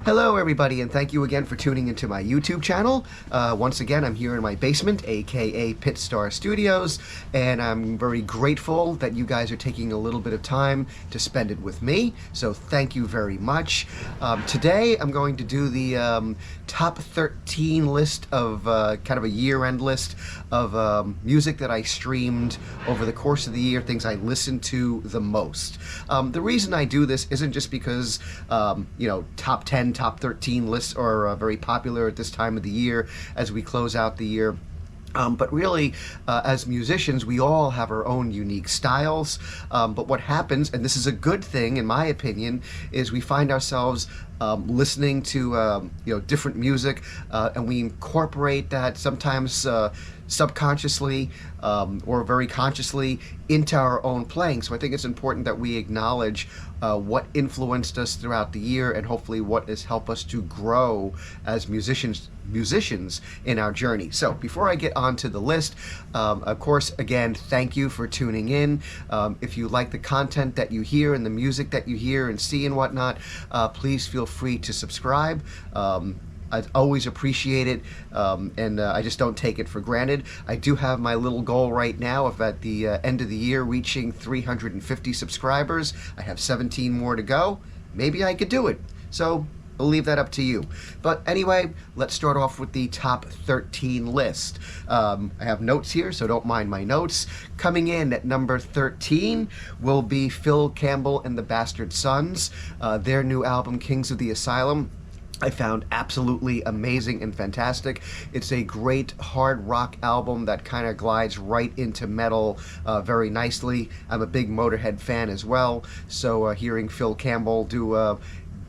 Hello everybody, and thank you again for tuning into my YouTube channel. Once again, I'm here in my basement, aka Pitstar Studios, and I'm very grateful that you guys are taking a little bit of time to spend it with me, so thank you very much. Today I'm going to do the top 13 list of kind of a year-end list of music that I streamed over the course of the year, things I listened to the most. The reason I do this isn't just because, top 10, top 13 lists are very popular at this time of the year as we close out the year. But really, as musicians, we all have our own unique styles. But what happens, and this is a good thing in my opinion, is we find ourselves listening to different music, and we incorporate that sometimes subconsciously or very consciously into our own playing. So I think it's important that we acknowledge what influenced us throughout the year, and hopefully what has helped us to grow as musicians in our journey. So before I get on to the list, of course, again, thank you for tuning in. If you like the content that you hear and the music that you hear and see and whatnot, please feel free to subscribe. I always appreciate it, and I just don't take it for granted. I do have my little goal right now of at the end of the year reaching 350 subscribers. I have 17 more to go. Maybe I could do it. So I'll leave that up to you. But anyway, let's start off with the top 13 list. I have notes here, so don't mind my notes. Coming in at number 13 will be Phil Campbell and the Bastard Sons. Their new album, Kings of the Asylum, I found absolutely amazing and fantastic. It's a great hard rock album that kind of glides right into metal very nicely. I'm a big Motorhead fan as well, so hearing Phil Campbell do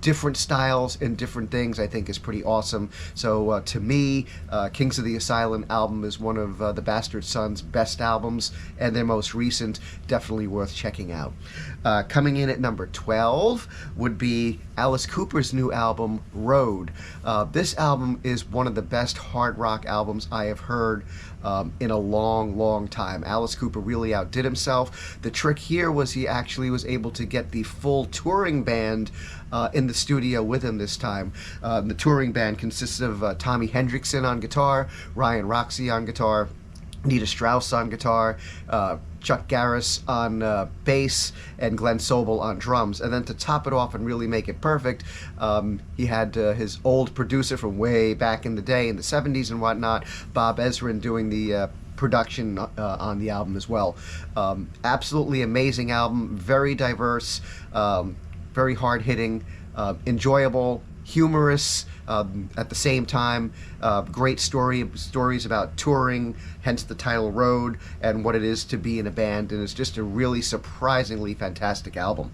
different styles and different things I think is pretty awesome. So to me, Kings of the Asylum album is one of the Bastard Sons' best albums, and their most recent, definitely worth checking out. Coming in at number 12 would be Alice Cooper's new album, Road. This album is one of the best hard rock albums I have heard in a long time. Alice Cooper really outdid himself. The trick here was he actually was able to get the full touring band in the studio with him this time. The touring band consists of Tommy Hendrickson on guitar, Ryan Roxie on guitar, Nita Strauss on guitar, Chuck Garris on bass, and Glenn Sobel on drums. And then to top it off and really make it perfect, he had his old producer from way back in the day, in the 70s and whatnot, Bob Ezrin, doing the production on the album as well. Absolutely amazing album, very diverse, very hard-hitting, enjoyable, humorous at the same time. Great stories about touring, hence the title Road, and what it is to be in a band, and it's just a really surprisingly fantastic album.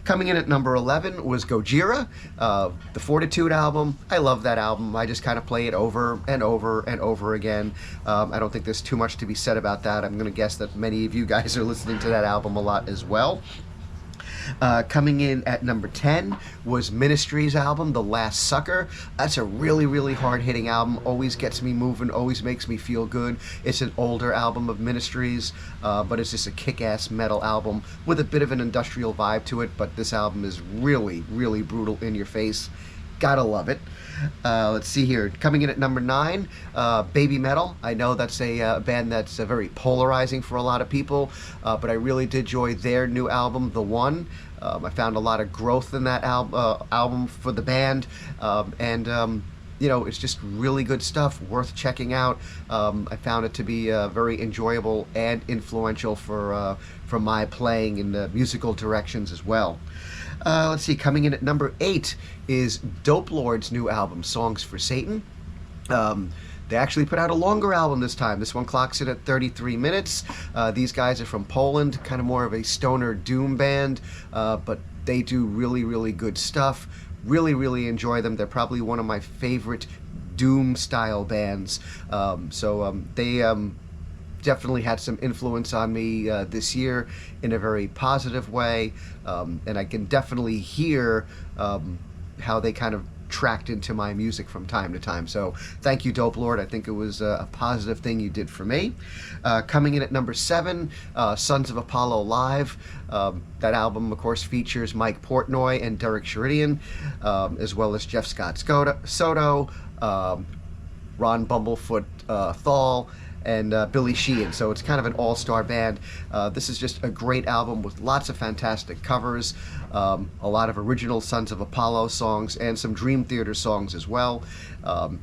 Coming in at number 11 was Gojira, the Fortitude album. I love that album. I just kind of play it over and over and over again. I don't think there's too much to be said about that. I'm going to guess that many of you guys are listening to that album a lot as well. Coming in at number 10 was Ministry's album, The Last Sucker. That's a really hard-hitting album, always gets me moving, always makes me feel good. It's an older album of Ministry's, but it's just a kick-ass metal album with a bit of an industrial vibe to it, but this album is really brutal in your face. Gotta love it. Let's see here. Coming in at number 9, Baby Metal. I know that's a band that's very polarizing for a lot of people, but I really did enjoy their new album, The One. I found a lot of growth in that album for the band, and it's just really good stuff, worth checking out. I found it to be very enjoyable and influential for my playing in the musical directions as well. Let's see, coming in at number 8 is Dope Lord's new album, Songs for Satan. They actually put out a longer album this time. This one clocks in at 33 minutes. These guys are from Poland, kind of more of a stoner doom band, but they do really good stuff. Really enjoy them. They're probably one of my favorite doom style bands. They definitely had some influence on me this year in a very positive way, and I can definitely hear how they kind of tracked into my music from time to time. So thank you, Dope Lord. I think it was a positive thing you did for me. Coming in at number 7, Sons of Apollo Live. That album, of course, features Mike Portnoy and Derek Sheridan, as well as Jeff Scott Soto, Ron Bumblefoot Thal, and Billy Sheehan. So it's kind of an all-star band. This is just a great album with lots of fantastic covers, a lot of original Sons of Apollo songs, and some Dream Theater songs as well.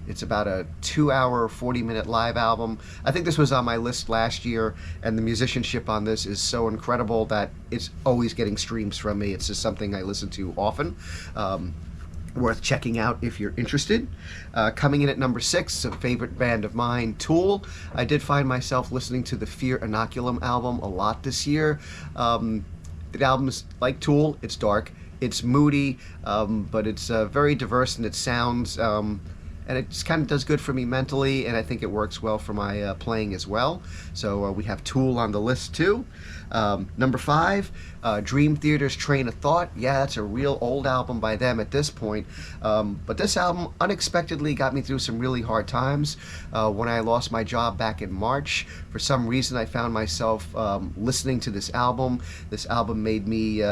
It's about a 2-hour, 40-minute live album. I think this was on my list last year, and the musicianship on this is so incredible that it's always getting streams from me. It's just something I listen to often. Worth checking out if you're interested. Coming in at number 6, a favorite band of mine, Tool. I did find myself listening to the Fear Inoculum album a lot this year. The album's like Tool, it's dark, it's moody, but it's very diverse in its sounds, and it just kind of does good for me mentally, and I think it works well for my playing as well. So we have Tool on the list too. Number 5, Dream Theater's Train of Thought. Yeah, that's a real old album by them at this point, but this album unexpectedly got me through some really hard times. When I lost my job back in March, for some reason I found myself listening to this album. This album made me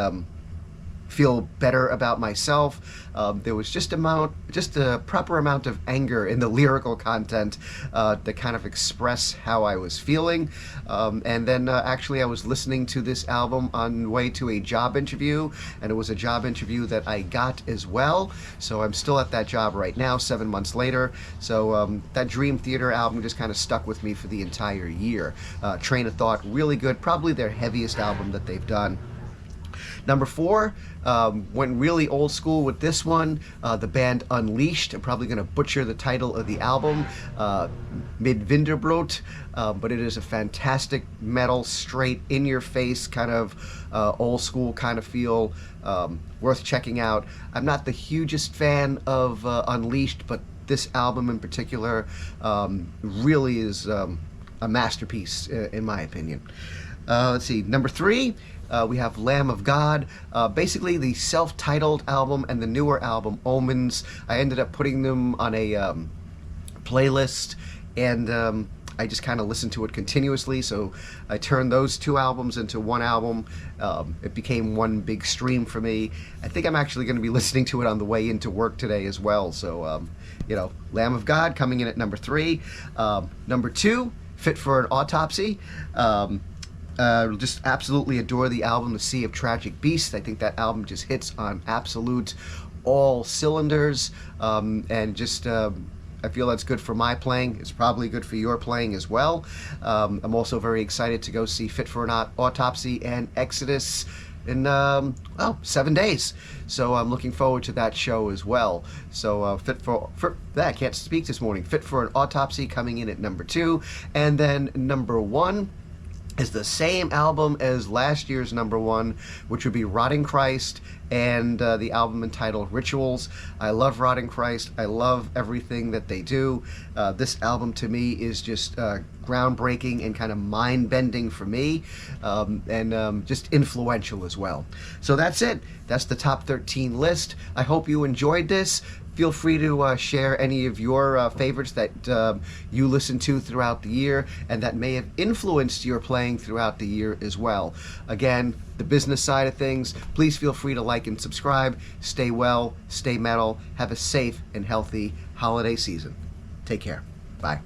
feel better about myself. There was just a proper amount of anger in the lyrical content to kind of express how I was feeling. And then actually I was listening to this album on the way to a job interview, and it was a job interview that I got as well. So I'm still at that job right now, 7 months later. So that Dream Theater album just kind of stuck with me for the entire year. Train of Thought, really good, probably their heaviest album that they've done. Number 4, went really old school with this one, the band Unleashed. I'm probably going to butcher the title of the album, Mid Winterbrot, but it is a fantastic metal, straight, in-your-face, kind of old school kind of feel, worth checking out. I'm not the hugest fan of Unleashed, but this album in particular really is a masterpiece, in my opinion. Let's see, number 3, we have Lamb of God, basically the self-titled album and the newer album Omens. I ended up putting them on a playlist, and I just kind of listened to it continuously, so I turned those 2 albums into one album. It became one big stream for me. I think I'm actually going to be listening to it on the way into work today as well. So, Lamb of God coming in at number 3. Number 2, Fit for an Autopsy. Just absolutely adore the album, The Sea of Tragic Beasts. I think that album just hits on absolute all cylinders, and just I feel that's good for my playing. It's probably good for your playing as well. I'm also very excited to go see Fit for an Autopsy and Exodus in 7 days, so I'm looking forward to that show as well. So I can't speak this morning. Fit for an Autopsy coming in at number 2, and then number 1 is the same album as last year's number 1, which would be Rotting Christ, and the album entitled Rituals. I love Rotting Christ. I love everything that they do. This album to me is just groundbreaking and kind of mind-bending for me, and just influential as well. So that's it. That's the top 13 list. I hope you enjoyed this. Feel free to share any of your favorites that you listen to throughout the year and that may have influenced your playing throughout the year as well. Again, the business side of things, please feel free to like and subscribe. Stay well, stay metal, have a safe and healthy holiday season. Take care. Bye.